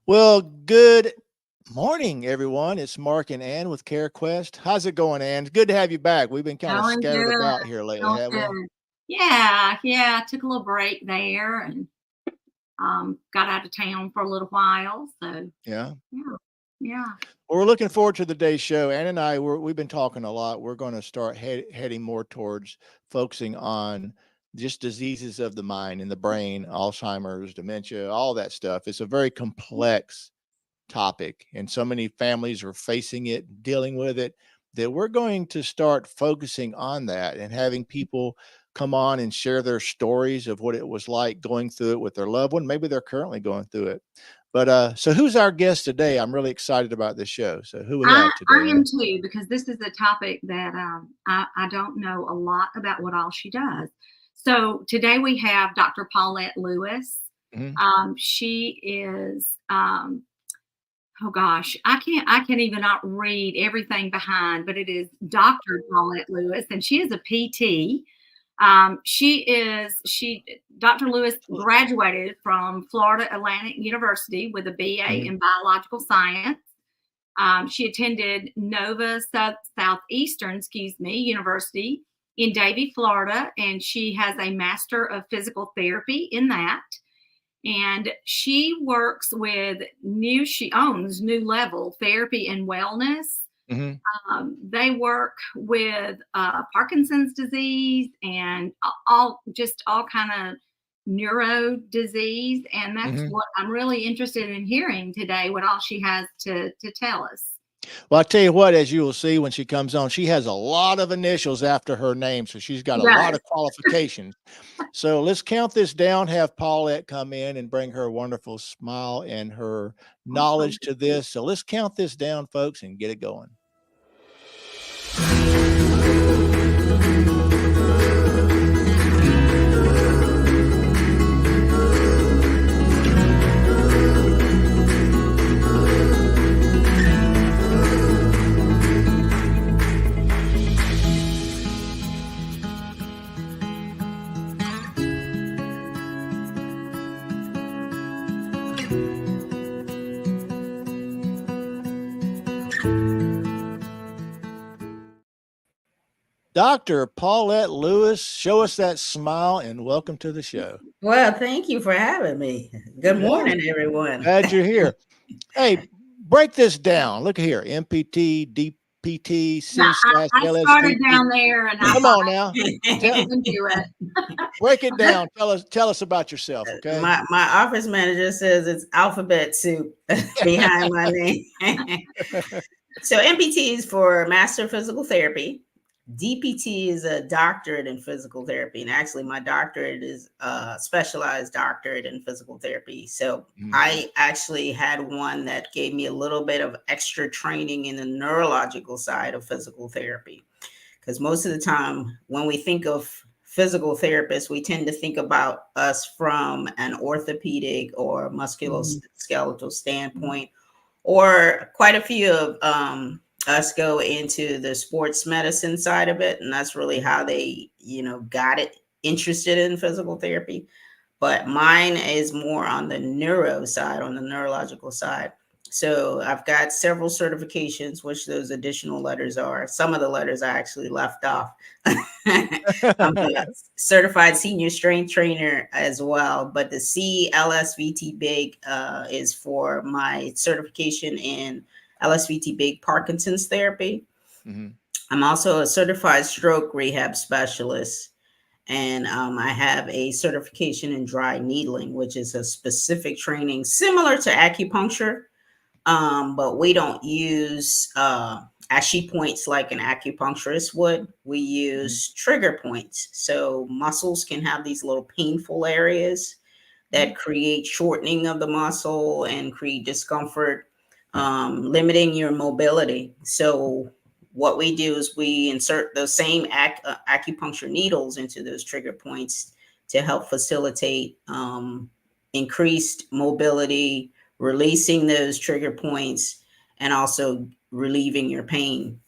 Well, good morning, everyone. It's Mark and Ann with CareQuest. How's it going, Ann? Good to have you back. We've been kind of Going scattered good. about here lately, Going have we? good. Yeah. I took a little break there and got out of town for a little while. So Yeah. yeah, yeah. Well, we're looking forward to today's show. Ann and I, we've been talking a lot. We're going to start heading more towards focusing on just diseases of the mind and the brain, Alzheimer's, dementia, all that stuff. It's a very complex topic, and so many families are facing it, dealing with it, that we're going to start focusing on that and having people come on and share their stories of what it was like going through it with their loved one. Maybe they're currently going through it. But so who's our guest today? I'm really excited about this show. So who we I have today, am Ann? too, because this is a topic that I don't know a lot about what all she does. So today we have Dr. Paulette Lewis. Mhm. She is oh gosh, I can't even not read everything behind, but it is Dr. Paulette Lewis, and she is a PT. Dr. Lewis graduated from Florida Atlantic University with a BA Mhm. in biological science. She attended Nova Southeastern, University in Davie, Florida, and she has a Master of Physical Therapy in that. And she she owns Neu-Level Therapy and Wellness. Mhm. They work with Parkinson's disease and all kind of neuro disease, and that's Mhm. what I'm really interested in hearing today. What all she has to tell us. Well, I tell you what, as you will see when she comes on, she has a lot of initials after her name, so she's got She a lot does. of qualifications. So let's count this down, have Paulette come in and bring her wonderful smile and her Awesome. knowledge to this. So let's count this down, folks, and get it going. Dr. Paulette Lewis, show us that smile and welcome to the show. Well, thank you for having me. Good Yeah, morning, everyone. glad you're here. Hey, break this down. Look here, MPT, DPT, Yeah, CSAS, I started LSVT. down there, and I Come thought on now. I can do it. Break it down. Tell us about yourself, okay? My office manager says it's alphabet soup behind my name. So MPT is for Master of Physical Therapy. DPT is a doctorate in physical therapy, and actually my doctorate is a specialized doctorate in physical therapy. So I actually had one that gave me a little bit of extra training in the neurological side of physical therapy, because most of the time when we think of physical therapists, we tend to think about us from an orthopedic or musculoskeletal standpoint, or quite a few of us go into the sports medicine side of it, and that's really how they got it interested in physical therapy. But mine is more on the neuro side, on the neurological side. So I've got several certifications, which those additional letters are. Some of the letters I actually left off. I'm a certified senior strength trainer as well, but the LSVT Big is for my certification in LSVT Big Parkinson's therapy. I'm also a certified stroke rehab specialist, and I have a certification in dry needling, which is a specific training similar to acupuncture, but we don't use ashi points like an acupuncturist would. We use trigger points. So muscles can have these little painful areas that create shortening of the muscle and create discomfort, limiting your mobility. So what we do is we insert those same acupuncture needles into those trigger points to help facilitate increased mobility, releasing those trigger points, and also relieving your pain.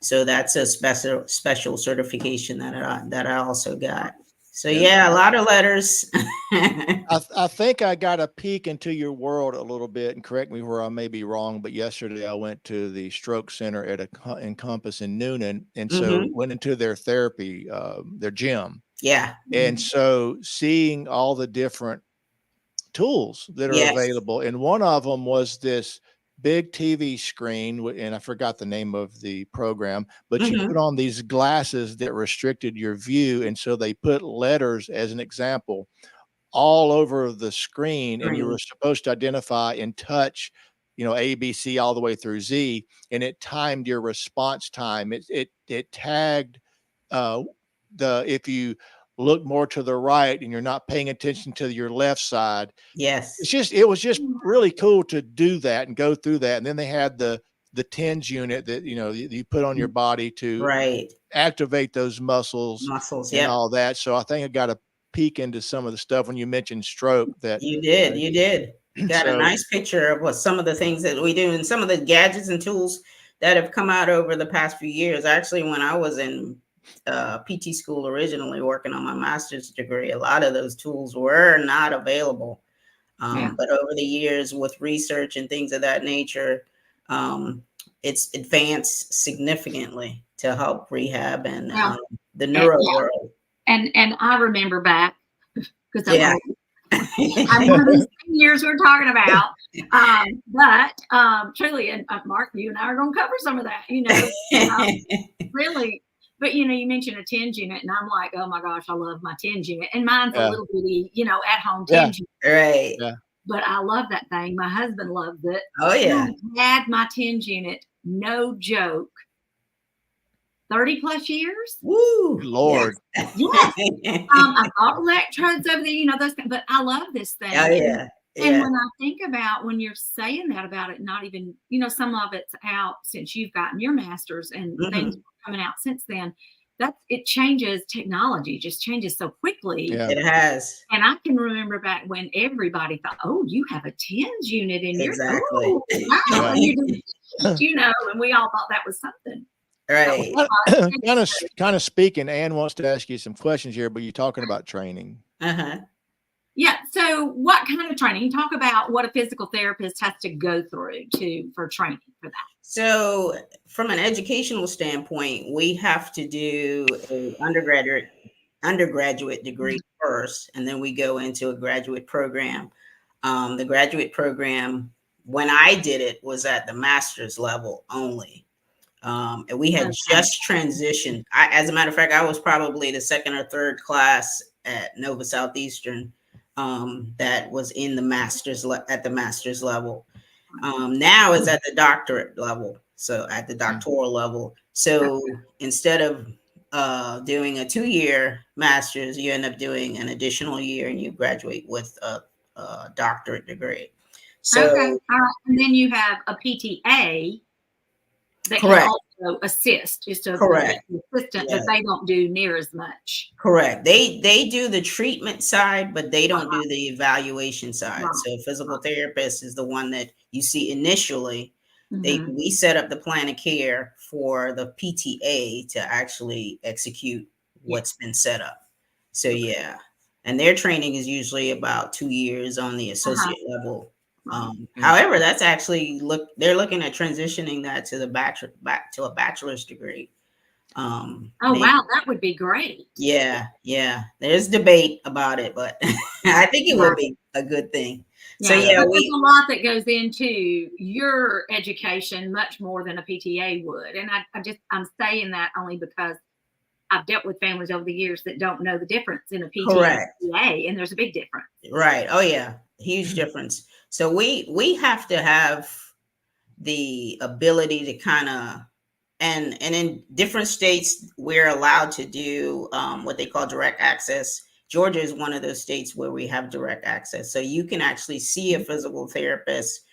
So that's a special certification that I also got. So yeah, a lot of letters. I think I got a peek into your world a little bit, and correct me where I may be wrong, but yesterday I went to the stroke center at Encompass in Noonan, and so went into their therapy, their gym. Yeah. And so seeing all the different tools that are available, and one of them was this big TV screen, and I forgot the name of the program, but you put on these glasses that restricted your view, and so they put letters as an example all over the screen, and you were supposed to identify and touch, A, B, C, all the way through Z, and it timed your response time. It tagged if you look more to the right and you're not paying attention to your left side. Yes. It was just really cool to do that and go through that. And then they had the TENS unit that, you put on your body to activate those muscles and all that. So I think I got a peek into some of the stuff when you mentioned stroke that you did. Got a nice picture of what some of the things that we do and some of the gadgets and tools that have come out over the past few years. Actually, when I was in PT school originally working on my master's degree, a lot of those tools were not available. But over the years with research and things of that nature, it's advanced significantly to help rehab and the neuro world. And I remember back because I'm one of these years we're talking about. But truly, and Mark, you and I are going to cover some of that, really. But, you mentioned a TENS unit, and I'm like, oh, my gosh, I love my TENS unit. And mine's a little bitty, at-home TENS unit. Right. Yeah. But I love that thing. My husband loves it. Oh, yeah. I had my TENS unit, no joke, 30-plus years. Woo! Lord. Yes. I bought electrodes over there, those things. But I love this thing. Oh, yeah. And when I think about when you're saying that about it, not even, some of it's out since you've gotten your master's and things are coming out since then. It changes, technology just changes so quickly. Yeah. It has. And I can remember back when everybody thought, oh, you have a TENS unit in your wow. And we all thought that was something. Right. Kind of speaking, Ann wants to ask you some questions here, but you're talking about training. Yeah. So what kind of training? Talk about what a physical therapist has to go through for training for that. So from an educational standpoint, we have to do an undergraduate degree first, and then we go into a graduate program. The graduate program, when I did it, was at the master's level only. And we had just transitioned. As a matter of fact, I was probably the second or third class at Nova Southeastern that was in the master's at the master's level. Now it's at the doctorate level, so at the doctoral level. So instead of doing a 2-year master's, you end up doing an additional year and you graduate with a doctorate degree. So and then you have a PTA that correct. Can also assist, just to correct. Assistant, but they don't do near as much. Correct. They do the treatment side, but they don't do the evaluation side. So physical therapist is the one that you see initially. We set up the plan of care for the PTA to actually execute what's been set up. So and their training is usually about 2 years on the associate level. However, that's actually they're looking at transitioning that to back to a bachelor's degree. Wow, that would be great. Yeah. There's debate about it, but I think it would be a good thing. So there's a lot that goes into your education, much more than a PTA would. And I'm saying that only because I've dealt with families over the years that don't know the difference in a PTA and PTA, and there's a big difference. Right. Oh yeah, huge difference. So we have to have the ability to kind of, and in different states, we're allowed to do what they call direct access. Georgia is one of those states where we have direct access. So you can actually see a physical therapist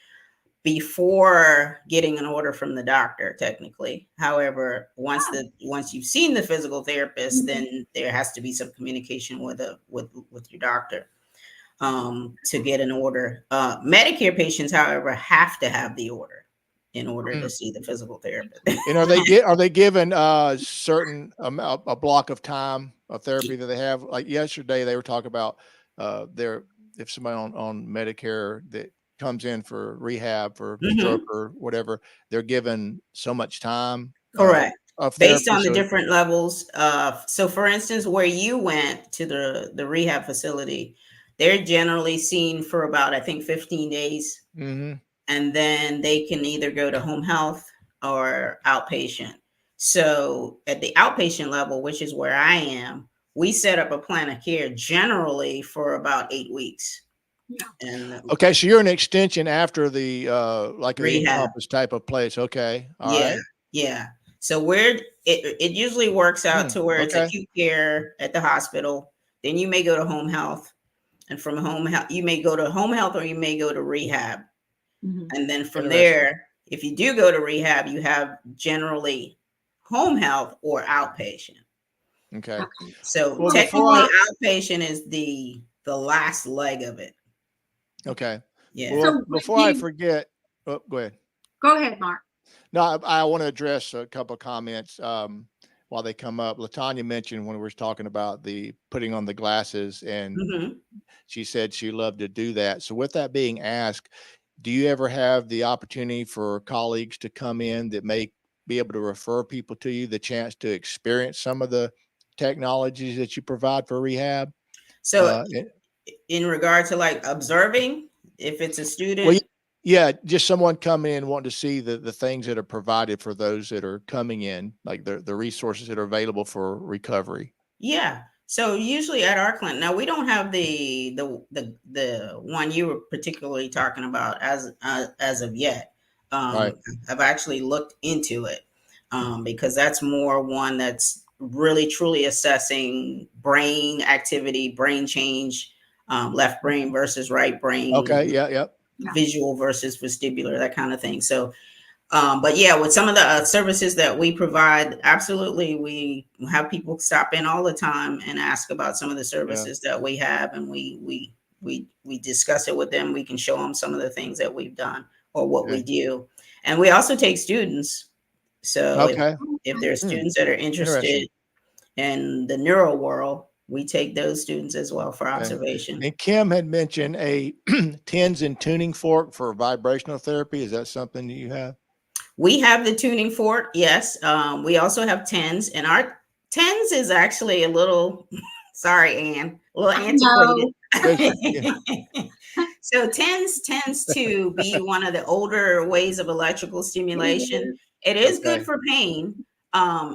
before getting an order from the doctor, technically. However, once you've seen the physical therapist, then there has to be some communication with your doctor to get an order. Medicare patients, however, have to have the order in order to see the physical therapist. And are they given certain a block of time of therapy that they have? Like yesterday, they were talking about if somebody on Medicare that comes in for rehab for stroke or whatever, they're given so much time. Correct. Of Based therapy, on the different levels. So for instance, where you went to the rehab facility, they're generally seen for about, I think, 15 days. And then they can either go to home health or outpatient. So at the outpatient level, which is where I am, we set up a plan of care generally for about 8 weeks. Yeah. And okay, so you're an extension after the like the rehab Encompass type of place. Okay, all right. Yeah. So it usually works out to where it's acute care at the hospital. Then you may go to home health, and from home health, you may go to home health or you may go to rehab. And then from there, if you do go to rehab, you have generally home health or outpatient. Okay. So technically outpatient is the last leg of it. Okay. Yeah. Well, before I forget, go ahead. Go ahead, Mark. No, I want to address a couple of comments while they come up. LaTanya mentioned when we were talking about the putting on the glasses, and she said she loved to do that. So with that being asked, do you ever have the opportunity for colleagues to come in that may be able to refer people to you, the chance to experience some of the technologies that you provide for rehab? So in regard to like observing, if it's a student? Well, yeah, just someone coming in wanting to see the things that are provided for those that are coming in, like the resources that are available for recovery. Yeah. So usually at our clinic, now we don't have the one you were particularly talking about as of yet. Right. I've actually looked into it because that's more one that's really truly assessing brain activity, brain change, left brain versus right brain. Okay. Yeah. Visual versus vestibular, that kind of thing. So but yeah, with some of the services that we provide, absolutely, we have people stop in all the time and ask about some of the services that we have, and we discuss it with them. We can show them some of the things that we've done or what we do, and we also take students. So if there's students that are interested in the neuro world, we take those students as well for observation. And Kim had mentioned a TENS and tuning fork for vibrational therapy. Is that something that you have? We have the tuning fork, yes. We also have TENS, and our TENS is actually a little, sorry, Ann, a little antiquated. So TENS tends to be one of the older ways of electrical stimulation. It is good for pain.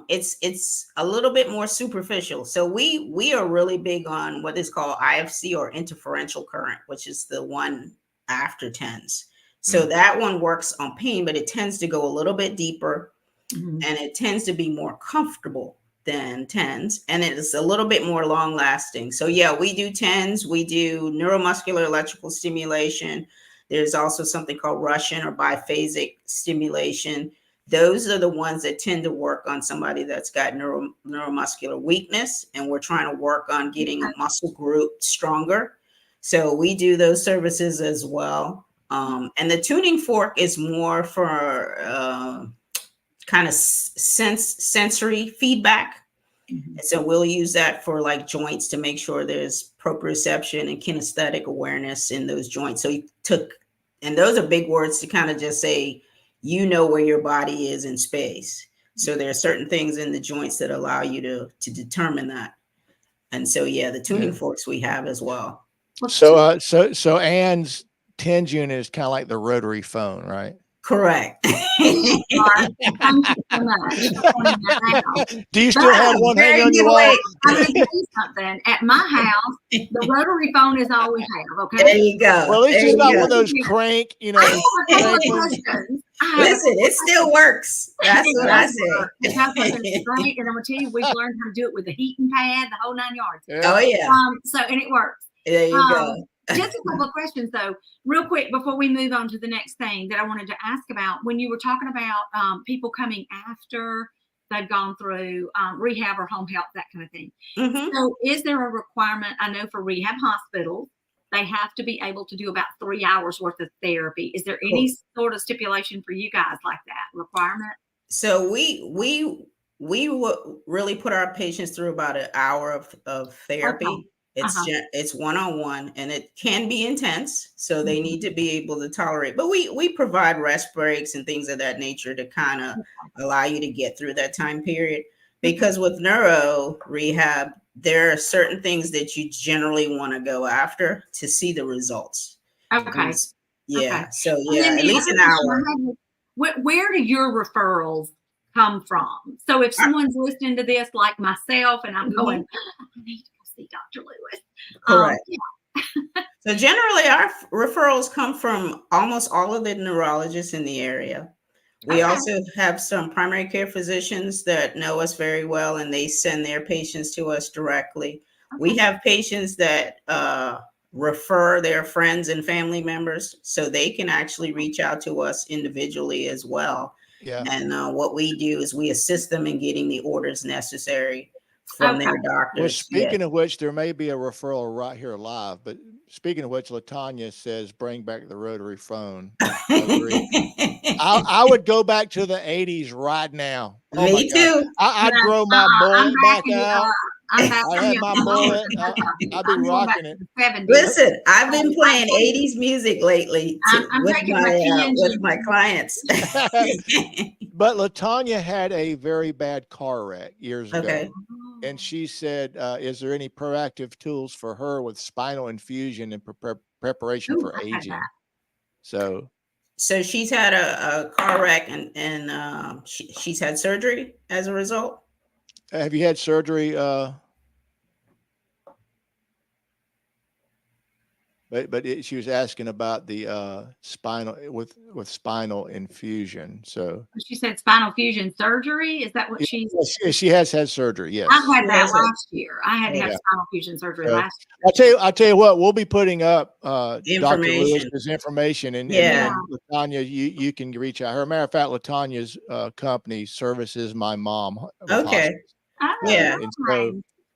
It's a little bit more superficial. So we are really big on what is called IFC, or interferential current, which is the one after TENS. So that one works on pain, but it tends to go a little bit deeper, and it tends to be more comfortable than TENS, and it is a little bit more long lasting. So yeah, we do TENS, we do neuromuscular electrical stimulation. There's also something called Russian or biphasic stimulation. Those are the ones that tend to work on somebody that's got neuromuscular weakness, and we're trying to work on getting a muscle group stronger. So we do those services as well. And the tuning fork is more for kind of sensory feedback. And so we'll use that for like joints to make sure there's proprioception and kinesthetic awareness in those joints. So and those are big words to kind of just say, you know where your body is in space. So there are certain things in the joints that allow you to determine that. And so, yeah, the tuning forks we have as well. So Ann's TENS unit is kind of like the rotary phone, right? Correct. Thank you so much. Do you still have one hanging on your wall? I'm going to tell you something. At my house, the rotary phone is all we have. Okay. There you go. Well, at least it's not one of those crank, Listen, it still works. That's what I say. It's not something great, and I'm going to tell you, we've learned how to do it with the heating pad, the whole 9 yards. Oh yeah. And it works. There you go. Just a couple of questions, though, real quick, before we move on to the next thing that I wanted to ask about. When you were talking about people coming after they've gone through rehab or home health, that kind of thing. So is there a requirement, I know for rehab hospitals, they have to be able to do about 3 hours worth of therapy. Is there any sort of stipulation for you guys like that requirement? So we really put our patients through about an hour of therapy. Okay. It's one-on-one, and it can be intense, so they need to be able to tolerate. But we provide rest breaks and things of that nature to kind of allow you to get through that time period. Because with neuro rehab, there are certain things that you generally want to go after to see the results. Okay. Yeah. Okay. So yeah, at least an hour. Where do your referrals come from? So if someone's listening to this, like myself, and I'm going, I need to go see Dr. Lewis. Correct. So generally, our referrals come from almost all of the neurologists in the area. We also have some primary care physicians that know us very well, and they send their patients to us directly. We have patients that refer their friends and family members, so they can actually reach out to us individually as well. Yeah. And what we do is we assist them in getting the orders necessary from their doctors. Well, speaking of which, there may be a referral right here live, but speaking of which, LaTanya says, bring back the rotary phone. I would go back to the 80s right now. Oh Me too. I'd grow my mullet back out. I'd have my mullet. I'd be rocking it. Listen, I've been playing 80s music lately with my clients. But LaTanya had a very bad car wreck years ago. And she said, is there any proactive tools for her with spinal infusion and preparation for aging? So she's had a car wreck and she's had surgery as a result. Have you had surgery? But she was asking about the spinal with spinal infusion. So she said spinal fusion surgery. Is that what she has had surgery? Yes, I had that last year. I had to have spinal fusion surgery last year. I'll tell you what. We'll be putting up Dr. Lewis's information, and LaTanya, you can reach out. Her matter of fact, LaTanya's company services my mom. Okay.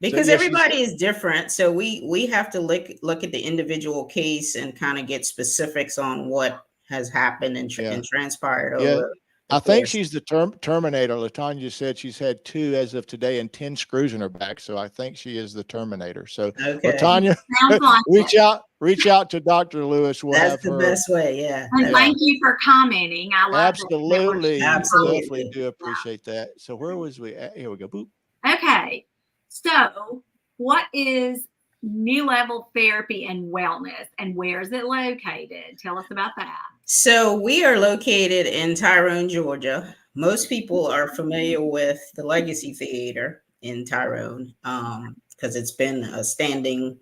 Because everybody is different, so we have to look at the individual case and kind of get specifics on what has happened and transpired over. I think she's the Terminator. LaTanya said she's had 2 as of today and 10 screws in her back, so I think she is the Terminator. So LaTanya, reach out to Dr. Lewis. That's the best way. Yeah. And thank you for commenting. I love absolutely. Definitely do appreciate that. So where was we at? Here we go. Boop. Okay. So what is Neu-Level Therapy and Wellness, and where is it located? Tell us about that. So we are located in Tyrone, Georgia. Most people are familiar with the Legacy Theater in Tyrone because it's been a standing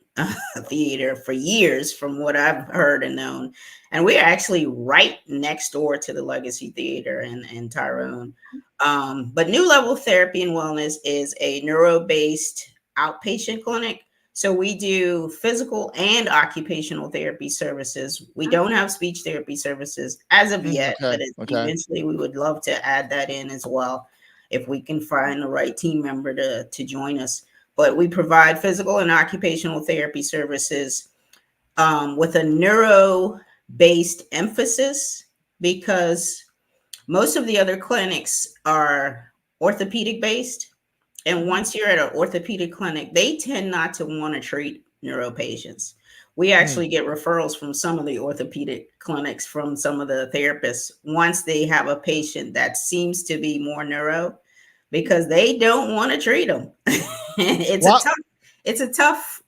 theater for years from what I've heard and known. And we are actually right next door to the Legacy Theater in Tyrone. But Neu-Level Therapy and Wellness is a neuro-based outpatient clinic. So we do physical and occupational therapy services. We don't have speech therapy services as of yet, but eventually we would love to add that in as well if we can find the right team member to join us. But we provide physical and occupational therapy services with a neuro-based emphasis, because most of the other clinics are orthopedic based. And once you're at an orthopedic clinic, they tend not to want to treat neuro patients. We actually get referrals from some of the orthopedic clinics from some of the therapists once they have a patient that seems to be more neuro, because they don't want to treat them. It's a tough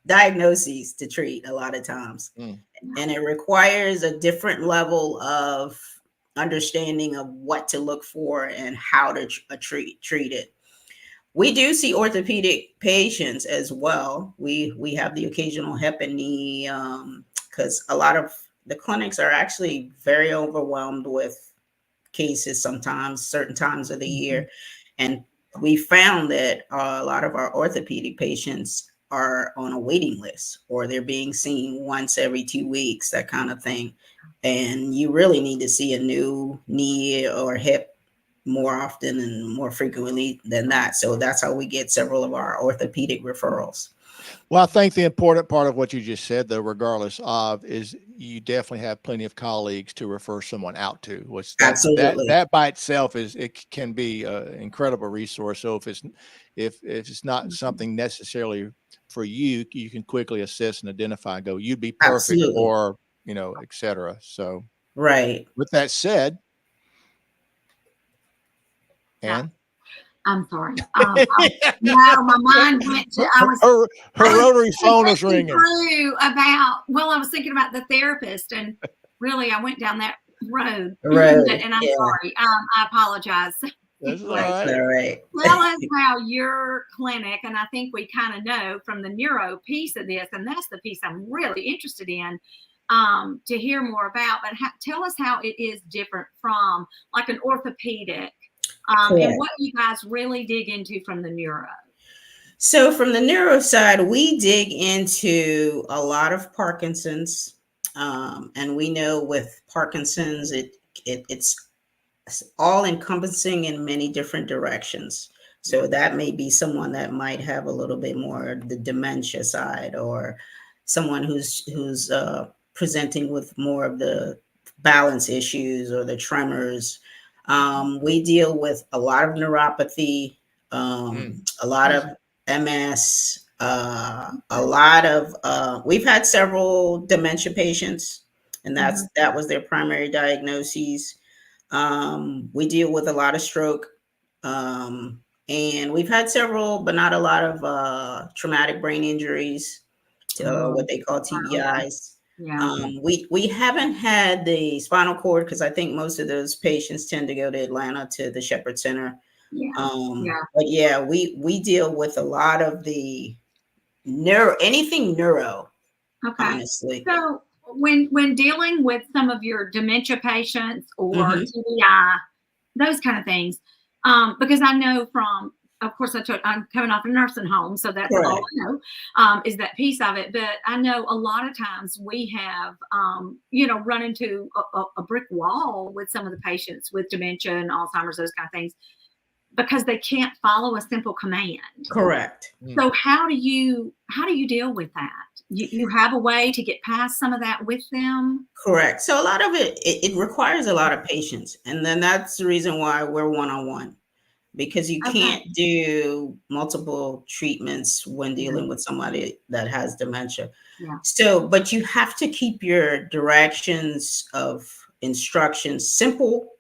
diagnosis to treat a lot of times. And it requires a different level of understanding of what to look for and how to treat it. We do see orthopedic patients as well. We have the occasional hip and knee because a lot of the clinics are actually very overwhelmed with cases sometimes, certain times of the year. And we found that a lot of our orthopedic patients are on a waiting list, or they're being seen once every 2 weeks, that kind of thing. And you really need to see a new knee or hip more often and more frequently than that. So that's how we get several of our orthopedic referrals. Well, I think the important part of what you just said, though, regardless of, is you definitely have plenty of colleagues to refer someone out to, which Absolutely. that by itself can be an incredible resource. So if it's not something necessarily for you, you can quickly assess and identify and go, you'd be perfect, Absolutely. or, et cetera. So Right. with that said, Yeah. Ann? I'm sorry. No, my mind went to, her rotary phone was thinking ringing. I was thinking about the therapist, and really I went down that road. Road, And I'm yeah. sorry. I apologize. That's all Anyway, right. All right. Tell us how your clinic, and I think we kind of know from the neuro piece of this, and that's the piece I'm really interested in to hear more about, but tell us how it is different from like an orthopedic and what you guys really dig into from the neuro. So from the neuro side, we dig into a lot of Parkinson's, and we know with Parkinson's, it's all encompassing in many different directions. So that may be someone that might have a little bit more the dementia side, or someone who's presenting with more of the balance issues or the tremors. We deal with a lot of neuropathy, a lot of MS, a lot of we've had several dementia patients, and that was their primary diagnoses. We deal with a lot of stroke, and we've had several, but not a lot of traumatic brain injuries, what they call TBIs. Yeah. We haven't had the spinal cord, because I think most of those patients tend to go to Atlanta to the Shepherd Center. But yeah, we deal with a lot of the anything neuro. Okay. Honestly. So when dealing with some of your dementia patients or TBI, those kind of things, because I know from, of course, I'm coming off a nursing home, so that's all I know is that piece of it. But I know a lot of times we have, run into a brick wall with some of the patients with dementia and Alzheimer's, those kind of things, because they can't follow a simple command. Correct. So how do you deal with that? You have a way to get past some of that with them? Correct. So a lot of it requires a lot of patience. And then that's the reason why we're one-on-one, because you can't do multiple treatments when dealing with somebody that has dementia. Yeah. So, but you have to keep your directions of instructions simple.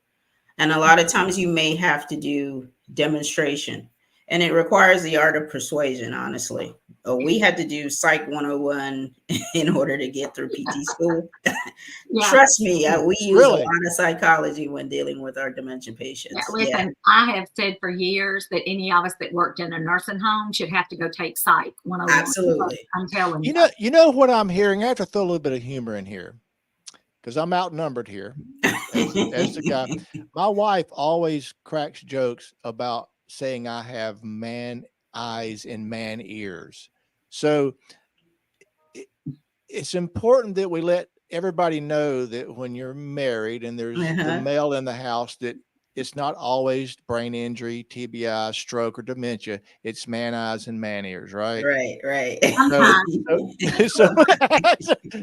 And a lot of times you may have to do demonstration, and it requires the art of persuasion, honestly. We had to do Psych 101 in order to get through PT school. Trust me, we use a lot of psychology when dealing with our dementia patients. Listen, I have said for years that any of us that worked in a nursing home should have to go take Psych 101. Absolutely. I'm telling you. You know what I'm hearing? I have to throw a little bit of humor in here, because I'm outnumbered here as the guy. My wife always cracks jokes about saying I have man eyes and man ears. So it's important that we let everybody know that when you're married and there's the male in the house, that it's not always brain injury, TBI, stroke, or dementia. It's man eyes and man ears, right? Right.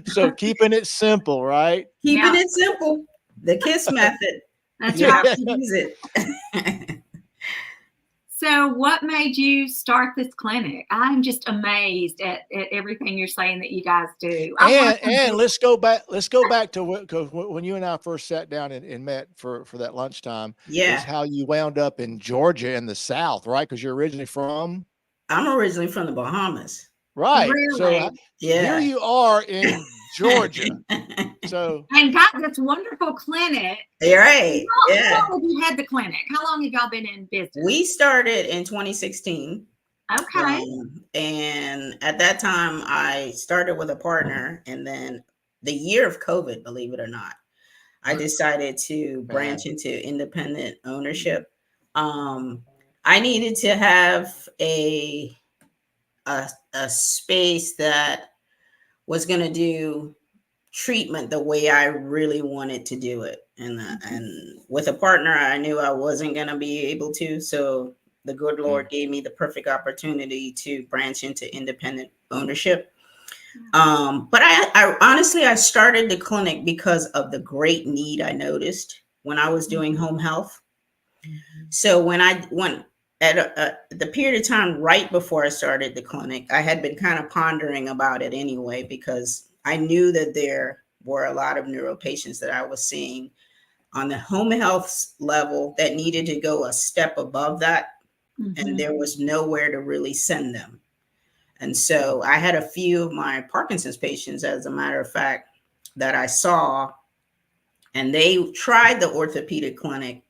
So keeping it simple, right? Keeping it simple. The KISS method. That's you right. have to use it. So what made you start this clinic? I'm just amazed at everything you're saying that you guys do. And let's go back to when you and I first sat down and met for that lunchtime. Is how you wound up in Georgia in the South, right? Because you're originally from? I'm originally from the Bahamas. Right. Really? So here you are in Georgia. And got this wonderful clinic. Right. How long have you had the clinic? How long have y'all been in business? We started in 2016. Okay. And at that time, I started with a partner, and then the year of COVID, believe it or not, I decided to branch into independent ownership. I needed to have a space that was going to do treatment the way I really wanted to do it. And with a partner, I knew I wasn't going to be able to. So the good Lord gave me the perfect opportunity to branch into independent ownership. But I honestly, I started the clinic because of the great need I noticed when I was doing home health. So when I went at the period of time right before I started the clinic, I had been kind of pondering about it anyway, because I knew that there were a lot of neuro patients that I was seeing on the home health level that needed to go a step above that. And there was nowhere to really send them. And so I had a few of my Parkinson's patients, as a matter of fact, that I saw, and they tried the orthopedic clinic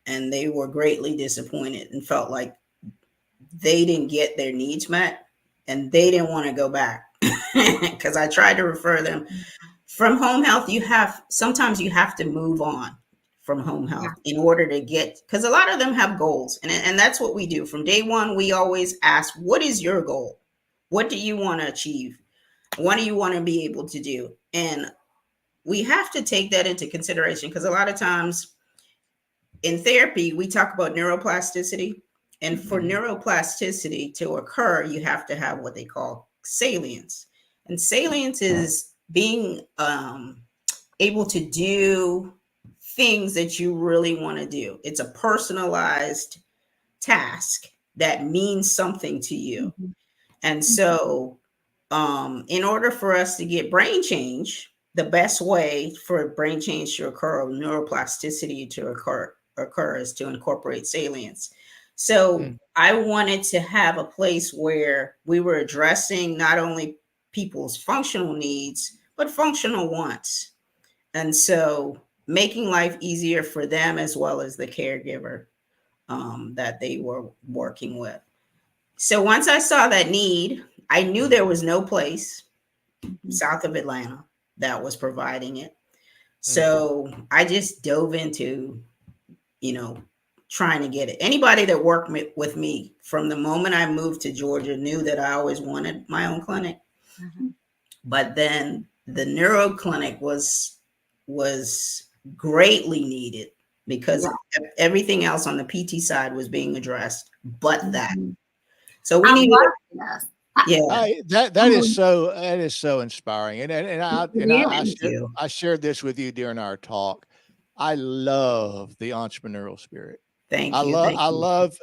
and they were greatly disappointed and felt like they didn't get their needs met and they didn't want to go back. Because I tried to refer them from home health. Sometimes you have to move on from home health in order to get, because a lot of them have goals. And that's what we do. From day one, we always ask, what is your goal? What do you want to achieve? What do you want to be able to do? And we have to take that into consideration, because a lot of times in therapy, we talk about neuroplasticity. And for neuroplasticity to occur, you have to have what they call salience. And salience is being able to do things that you really want to do. It's a personalized task that means something to you. And so in order for us to get brain change, the best way for brain change to occur, or neuroplasticity to occur is to incorporate salience. So I wanted to have a place where we were addressing not only people's functional needs, but functional wants. And so making life easier for them as well as the caregiver that they were working with. So once I saw that need, I knew there was no place south of Atlanta that was providing it. So I just dove into, trying to get it. Anybody that worked with me from the moment I moved to Georgia knew that I always wanted my own clinic. But then the neuro clinic was greatly needed, because everything else on the PT side was being addressed, but that. So we needed. That is so inspiring, and I shared this with you during our talk. I love the entrepreneurial spirit. Thank you. I love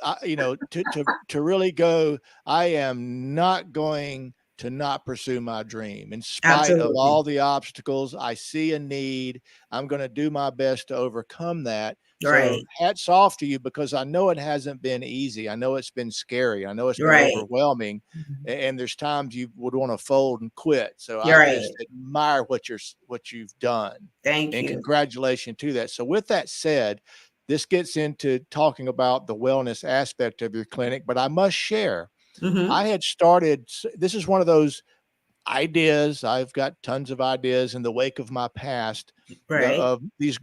to really go. I am not going to not pursue my dream in spite of all the obstacles. I see a need. I'm going to do my best to overcome that. So hats off to you, because I know it hasn't been easy. I know it's been scary. I know it's been overwhelming, and there's times you would want to fold and quit. So I just admire what you've done. Thank you. And congratulations to that. So with that said, this gets into talking about the wellness aspect of your clinic, but I must share, I had started, this is one of those ideas. I've got tons of ideas in the wake of my past, of these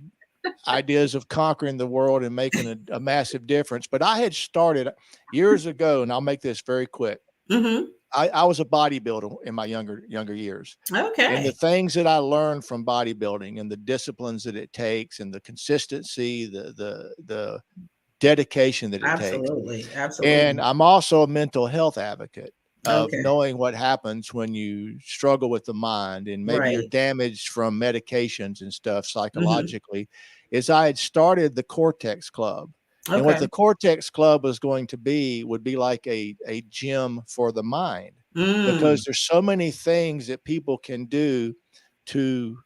ideas of conquering the world and making a massive difference. But I had started years ago, and I'll make this very quick. I was a bodybuilder in my younger years. And the things that I learned from bodybuilding and the disciplines that it takes and the consistency, the dedication that it takes. Absolutely. And I'm also a mental health advocate of knowing what happens when you struggle with the mind and maybe you're damaged from medications and stuff psychologically. Is I had started the Cortex Club. And what the Cortex Club was going to be would be like a gym for the mind, because there's so many things that people can do to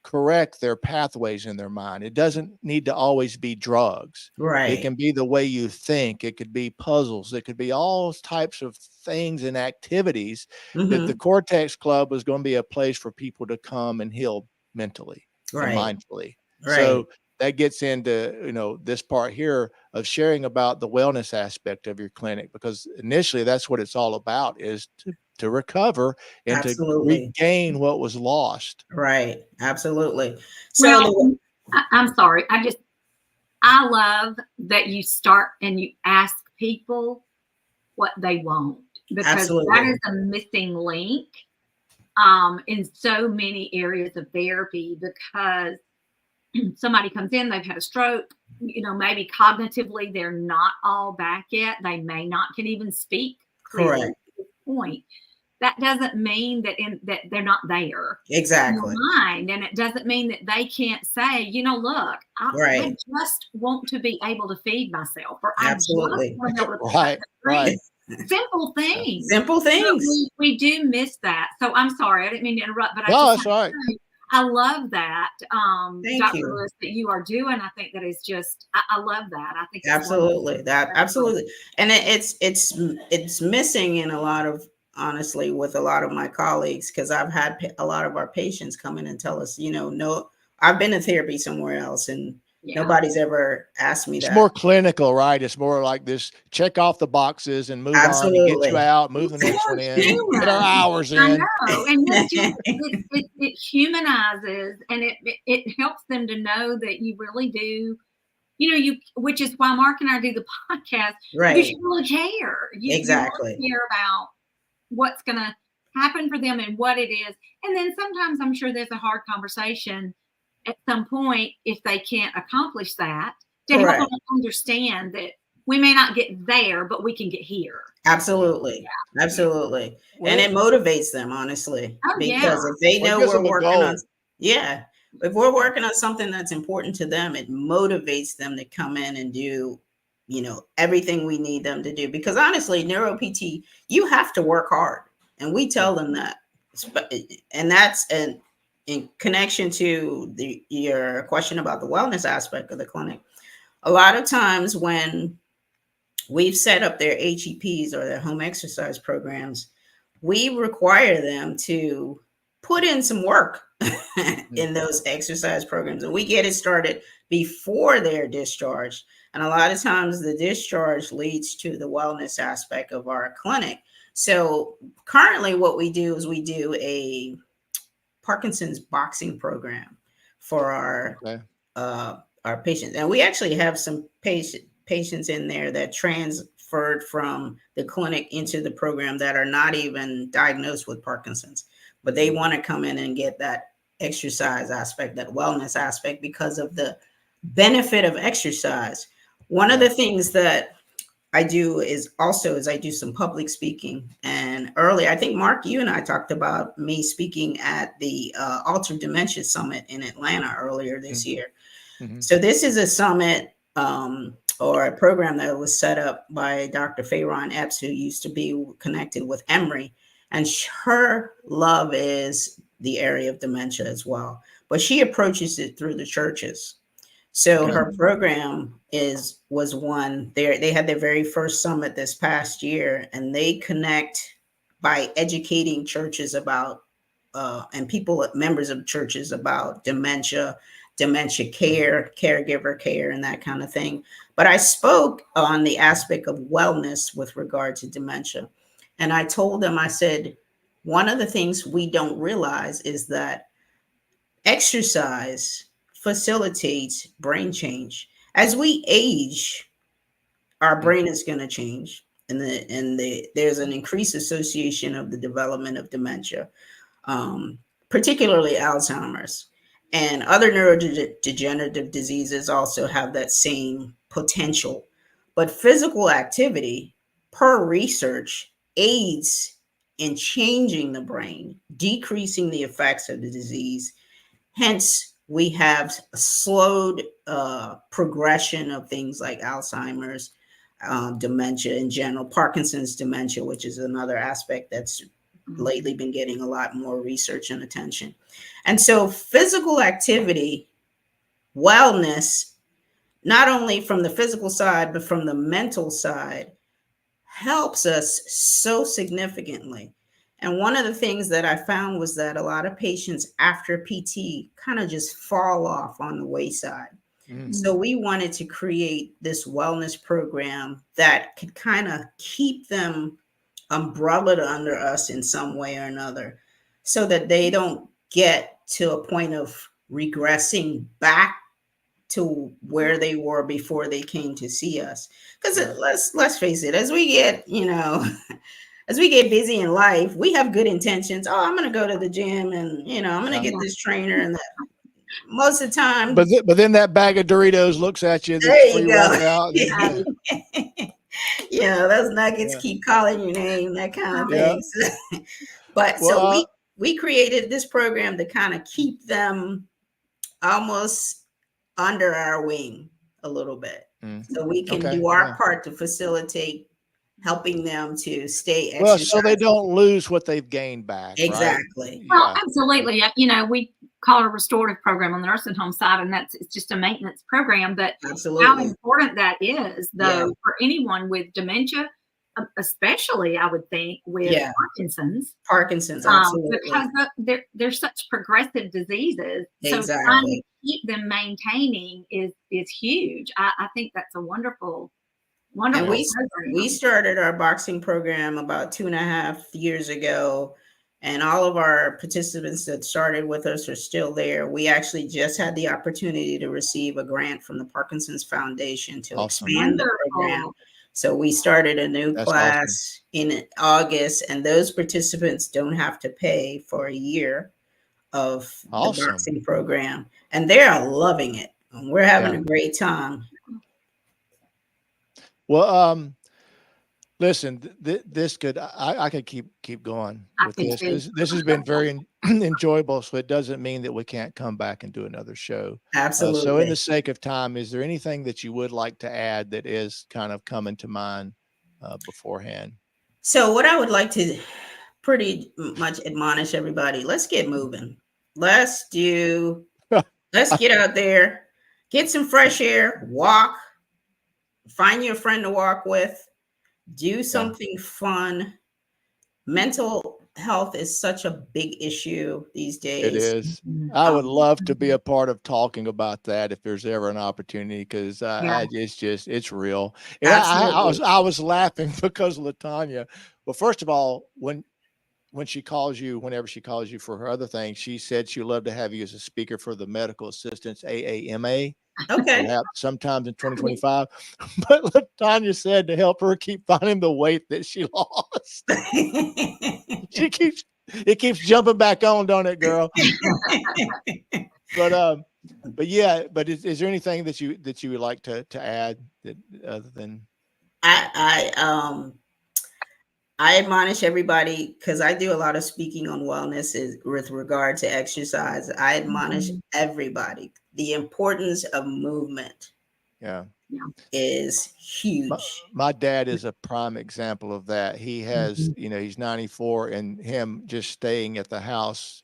correct their pathways in their mind. It doesn't need to always be drugs. It can be the way you think. It could be puzzles. It could be all types of things and activities that the Cortex Club was going to be a place for people to come and heal mentally and mindfully. So that gets into, this part here of sharing about the wellness aspect of your clinic, because initially that's what it's all about, is to recover and to regain what was lost. Absolutely. So I'm sorry. I love that you start and you ask people what they want, because that is a missing link in so many areas of therapy, because somebody comes in, they've had a stroke, maybe cognitively they're not all back yet. They may not can even speak clearly Correct. at this point. That doesn't mean that they're not there Exactly. in your mind, and it doesn't mean that they can't say, look, I just want to be able to feed myself, or Absolutely. I just want to be able to Right. Simple things. Simple things. We do miss that. So I'm sorry, I didn't mean to interrupt, but that's all right. I love that, Dr. you. Lewis, that you are doing. I think that is just, I love that. I think absolutely absolutely, and it's missing in a lot of, honestly, with a lot of my colleagues, because I've had a lot of our patients come in and tell us, no, I've been in therapy somewhere else, and nobody's ever asked me that. It's more clinical, right? It's more like this: check off the boxes and move Absolutely. on, get you out, move the next one in, get our hours in. I know, and it humanizes, and it helps them to know that you really do. Which is why Mark and I do the podcast, right? Because you really care. Exactly. You really care about what's going to happen for them and what it is. And then sometimes I'm sure there's a hard conversation at some point if they can't accomplish that, to help them understand that we may not get there, but we can get here. Absolutely. Yeah. Absolutely. And it motivates them, honestly, because if they know we're working on, if we're working on something that's important to them, it motivates them to come in and do, everything we need them to do. Because honestly, neuro PT, you have to work hard. And we tell them that. And that's in connection to your question about the wellness aspect of the clinic. A lot of times when we've set up their HEPs or their home exercise programs, we require them to put in some work in those exercise programs. And we get it started before they're discharged. And a lot of times the discharge leads to the wellness aspect of our clinic. So currently what we do is we do a Parkinson's boxing program for our patients. And we actually have some patients in there that transferred from the clinic into the program that are not even diagnosed with Parkinson's, but they want to come in and get that exercise aspect, that wellness aspect, because of the benefit of exercise. One of the things that I do is I do some public speaking. And earlier, I think, Mark, you and I talked about me speaking at the Altered Dementia Summit in Atlanta earlier this year. Mm-hmm. So this is a summit or a program that was set up by Dr. Fayron Epps, who used to be connected with Emory. And her love is the area of dementia as well. But she approaches it through the churches. So her program was one there. They had their very first summit this past year, and they connect by educating churches about and members of churches about dementia care, caregiver care, and that kind of thing. But I spoke on the aspect of wellness with regard to dementia. And I told them, I said, one of the things we don't realize is that exercise facilitates brain change. As we age, our brain is going to change, and there's an increased association of the development of dementia, particularly Alzheimer's, and other neurodegenerative diseases also have that same potential. But physical activity, per research, aids in changing the brain, decreasing the effects of the disease. Hence, we have a slowed progression of things like Alzheimer's, dementia in general, Parkinson's dementia, which is another aspect that's lately been getting a lot more research and attention. And so physical activity, wellness, not only from the physical side, but from the mental side, helps us so significantly. And one of the things that I found was that a lot of patients after PT kind of just fall off on the wayside. So we wanted to create this wellness program that could kind of keep them umbrellaed under us in some way or another, so that they don't get to a point of regressing back to where they were before they came to see us. Because let's face it, as we get, as we get busy in life, we have good intentions. Oh, I'm going to go to the gym and, I'm going to get this trainer and that. most of the time. But then that bag of Doritos looks at you. There you before go. walk out. Those nuggets Yeah. keep calling your name, that kind of Yeah. thing. But Well, so we created this program to kind of keep them almost under our wing a little bit, so we can do our part to facilitate helping them to stay exercising. Well, so they don't lose what they've gained back. Exactly. Right? Well, absolutely. We call it a restorative program on the nursing home side, and it's just a maintenance program. But absolutely, how important that is, though, for anyone with dementia, especially I would think with Parkinson's, absolutely, because they're such progressive diseases. Exactly. So trying to keep them maintaining is huge. I think that's a wonderful. And we started our boxing program about 2.5 years ago, and all of our participants that started with us are still there. We actually just had the opportunity to receive a grant from the Parkinson's Foundation to expand the program. So we started a new class in August, and those participants don't have to pay for a year of the boxing program, and they are loving it. We're having a great time. Well, listen, this could I could keep going with this. This has been very enjoyable. So it doesn't mean that we can't come back and do another show. Absolutely. So in the sake of time, is there anything that you would like to add that is kind of coming to mind beforehand? So what I would like to pretty much admonish everybody: let's get moving. Let's get out there, get some fresh air, walk. Find your friend to walk with, do something fun. Mental health is such a big issue these days. It is. I would love to be a part of talking about that if there's ever an opportunity, because it's real. And I was laughing because LaTanya, well, first of all, whenever she calls you for her other thing, she said she'd love to have you as a speaker for the Medical Assistance AAMA. Okay. Perhaps sometimes in 2025. But LaTanya said to help her keep finding the weight that she lost. It keeps jumping back on, don't it, girl? But is there anything that you would like to add that other than I admonish everybody, because I do a lot of speaking on wellness with regard to exercise. I admonish everybody. The importance of movement is huge. My dad is a prime example of that. He has, he's 94, and him just staying at the house,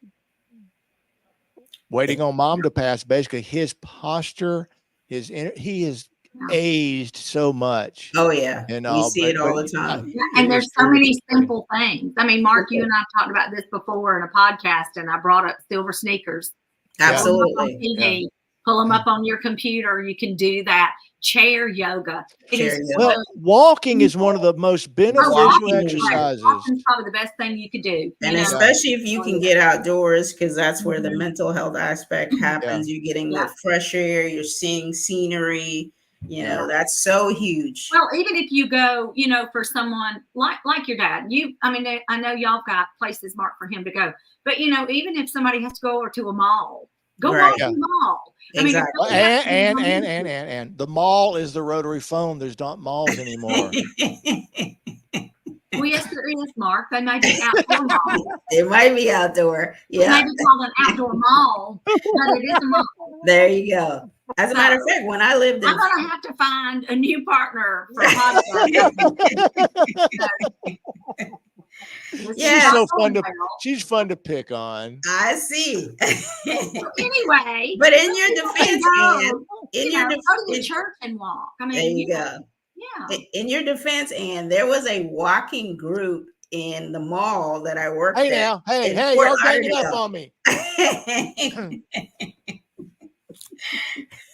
waiting on mom to pass. Basically, his posture, he is aged so much. Oh yeah, and we see it all the time. And there's so many simple things. I mean, Mark, you and I talked about this before in a podcast, and I brought up silver sneakers. Absolutely. Pull them up on your computer. You can do that. Chair yoga. Walking is one of the most beneficial exercises. Walking is probably the best thing you could do. And especially if you can get outdoors, because that's where the mental health aspect happens. You're getting the fresh air, you're seeing scenery. That's so huge. Well, even if you go, for someone like your dad, I know y'all got places marked for him to go, but even if somebody has to go over to a mall, go walk to the mall. Exactly. And the mall is the rotary phone. There's not malls anymore. Well, yes, there is, Mark. They may be outdoor mall. It might be outdoor. Yeah. It may be called an outdoor mall, but it is a mall. There you go. As a matter of fact, when I lived in, I'm going to have to find a new partner for podcast. She's fun to pick on. I see. Anyway, but in your defense, Ann, go to the church and walk. There you go. Yeah. In your defense, Ann, there was a walking group in the mall that I worked at. Hey, you're ganging up on me.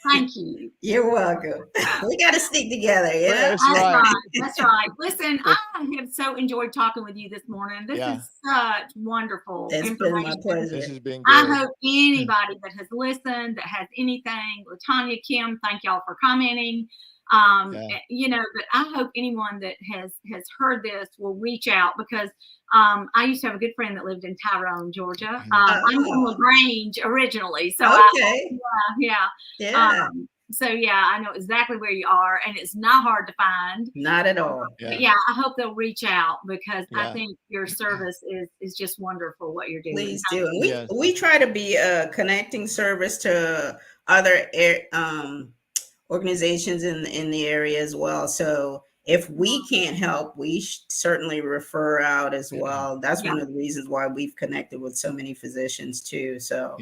Thank you. You're welcome. We got to stick together. That's right. That's right. Listen, I have so enjoyed talking with you this morning. This is such wonderful information. Been my pleasure. This has been good. I hope anybody that has listened, that has anything, LaTanya, Kim, thank y'all for commenting. But I hope anyone that has heard this will reach out, because I used to have a good friend that lived in Tyrone, Georgia. I'm from LaGrange originally, so okay. yeah. So I know exactly where you are, and it's not hard to find. Not at all. Yeah, I hope they'll reach out, because I think your service is just wonderful, what you're doing. Please do. And we try to be a connecting service to other organizations in the area as well. So if we can't help, we certainly refer out as well. That's one of the reasons why we've connected with so many physicians too. So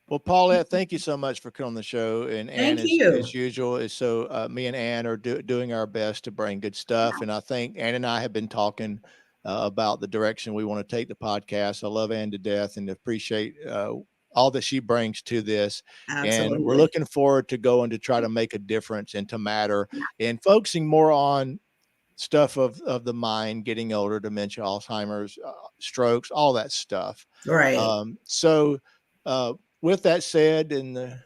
Well, Paulette, thank you so much for coming on the show. And Ann, as usual, is so me and Ann are doing our best to bring good stuff. And I think Ann and I have been talking about the direction we want to take the podcast. I love Ann to death and appreciate all that she brings to this. Absolutely. And we're looking forward to going to try to make a difference and to matter and focusing more on stuff of the mind, getting older, dementia, Alzheimer's, strokes, all that stuff. Right. With that said, Tanya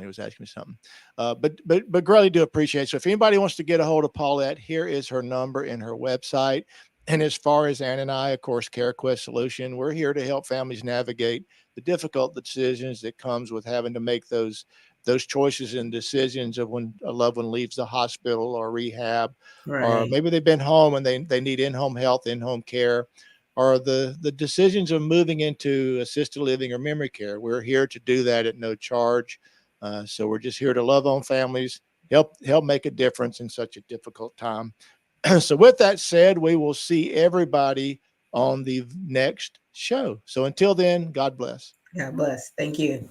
was asking me something, but greatly do appreciate it. So if anybody wants to get a hold of Paulette, here is her number and her website. And as far as Ann and I, of course, CareQuest Solution, we're here to help families navigate the difficult decisions that comes with having to make those choices and decisions of when a loved one leaves the hospital or rehab, or maybe they've been home and they need in-home health, in-home care, or the decisions of moving into assisted living or memory care. We're here to do that at no charge. So we're just here to love on families, help make a difference in such a difficult time. So with that said, we will see everybody on the next show. So until then, God bless. God bless. Thank you.